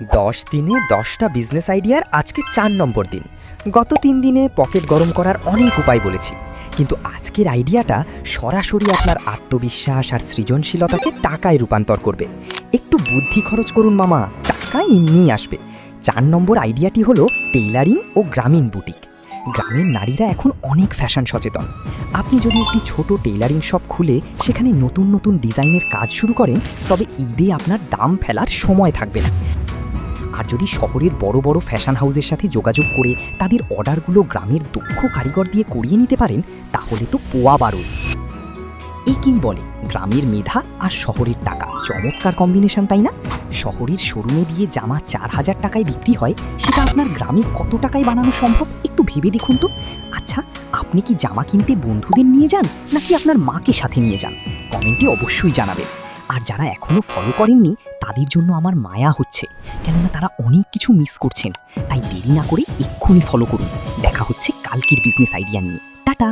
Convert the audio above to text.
10 দিনে 10টা বিজনেস আইডিয়ার আজকে 4 নম্বর দিন। গত 3 দিনে পকেট গরম করার অনেক উপায় বলেছি, কিন্তু আজকের আইডিয়াটা সরাসরি আপনার আত্মবিশ্বাস আর সৃজনশীলতাকে টাকায় রূপান্তর করবে। একটু বুদ্ধি খরচ করুন মামা, টাকা এমনিই আসবে। 4 নম্বর আইডিয়াটি হলো টেইলারিং ও গ্রামীণ বুটিক। গ্রামের নারীরা এখন অনেক ফ্যাশন সচেতন। আপনি যদি একটি ছোট টেইলারিং শপ খুলে সেখানে নতুন নতুন ডিজাইনের কাজ শুরু করেন, তবে ঈদে আপনার দাম ফেলার সময় থাকবে না। আর যদি শহরের বড় বড় ফ্যাশন হাউসের সাথে যোগাযোগ করে তাদের অর্ডারগুলো গ্রামের দক্ষ কারিগর দিয়ে করিয়ে নিতে পারেন, তাহলে তো পোয়া বারোই। একেই বলে গ্রামের মেধা আর শহরের টাকা। চমৎকার কম্বিনেশন, তাই না? শহরের শোরুমে দিয়ে জামা 4,000 টাকায় বিক্রি হয়, সেটা আপনার গ্রামে কত টাকায় বানানো সম্ভব একটু ভেবে দেখুন তো। আচ্ছা, আপনি কি জামা কিনতে বন্ধুদের নিয়ে যান নাকি আপনার মাকে সাথে নিয়ে যান? কমেন্টে অবশ্যই জানাবেন। আর যারা এখনও ফলো করেননি, তাদের জন্য আমার মায়া হচ্ছে, কেননা তারা অনেক কিছু মিস করছেন। তাই দেরি না করে এক্ষুনি ফলো করুন। দেখা হচ্ছে কালকের বিজনেস আইডিয়া নিয়ে। টাটা।